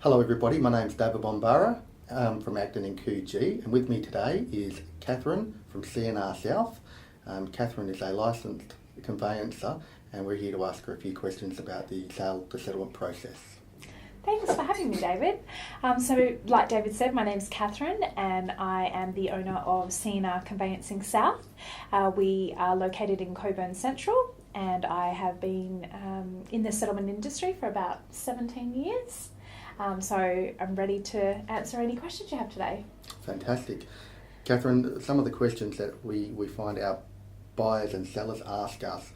Hello everybody, my name's David Bombara from Acton and QG, and with me today is Katherine from C&R South. Katherine is a licensed conveyancer and we're here to ask her a few questions about the sale to settlement process. Thanks for having me, David. So like David said, my name's Katherine and I am the owner of C&R Conveyancing South. We are located in Cockburn Central and I have been in the settlement industry for about 17 years. So I'm ready to answer any questions you have today. Fantastic. Katherine, some of the questions that we find our buyers and sellers ask us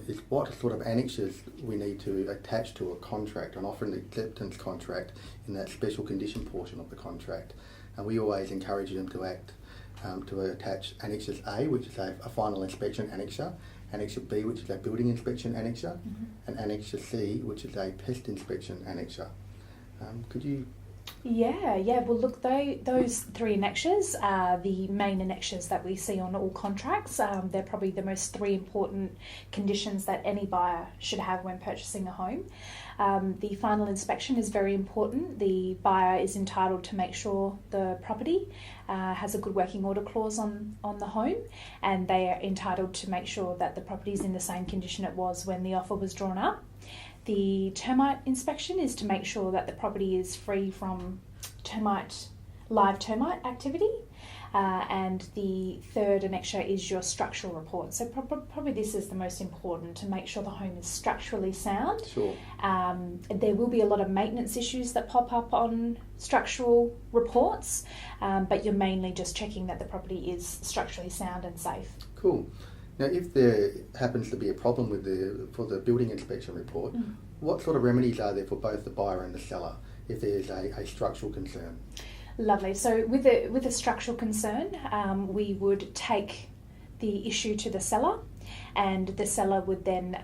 is what sort of annexes we need to attach to a contract, and often the acceptance contract in that special condition portion of the contract. And we always encourage them to attach Annexes A, which is a final inspection annexure, Annexure B, which is a building inspection annexure, and Annexure C, which is a pest inspection annexure. Could you? Yeah. Well, look, those three annexures are the main annexures that we see on all contracts. They're probably the most three important conditions that any buyer should have when purchasing a home. The final inspection is very important. The buyer is entitled to make sure the property has a good working order clause on the home, and they are entitled to make sure that the property is in the same condition it was when the offer was drawn up. The termite inspection is to make sure that the property is free from live termite activity. And the third annexure is your structural report. So probably this is the most important, to make sure the home is structurally sound. Sure. There will be a lot of maintenance issues that pop up on structural reports, but you're mainly just checking that the property is structurally sound and safe. Cool. Now, if there happens to be a problem for the building inspection report, what sort of remedies are there for both the buyer and the seller if there's a structural concern? Lovely. So with a structural concern, we would take the issue to the seller, and the seller would then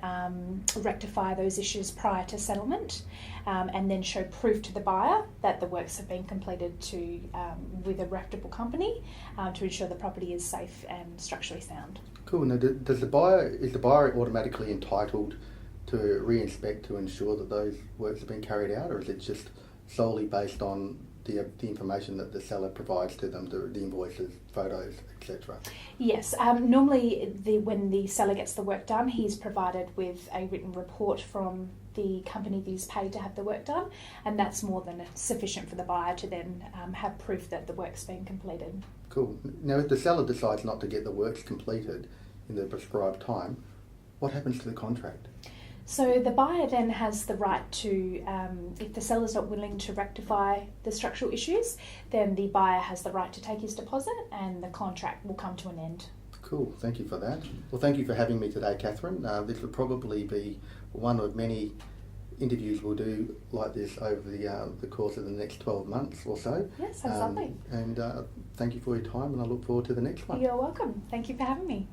rectify those issues prior to settlement, and then show proof to the buyer that the works have been completed with a reputable company to ensure the property is safe and structurally sound. Cool. Now, is the buyer automatically entitled to re-inspect to ensure that those works have been carried out, or is it just solely based on the information that the seller provides to them, the invoices, photos, etc.? Yes. Normally, when the seller gets the work done, he's provided with a written report from the company that he's paid to have the work done, and that's more than sufficient for the buyer to then have proof that the work's been completed. Cool. Now, if the seller decides not to get the works completed in the prescribed time, what happens to the contract? So the buyer then has the right to, if the seller's not willing to rectify the structural issues, then the buyer has the right to take his deposit and the contract will come to an end. Cool, thank you for that. Well, thank you for having me today, Katherine. This will probably be one of many interviews we'll do like this over the course of the next 12 months or so. Yes, that's lovely. And thank you for your time, and I look forward to the next one. You're welcome. Thank you for having me.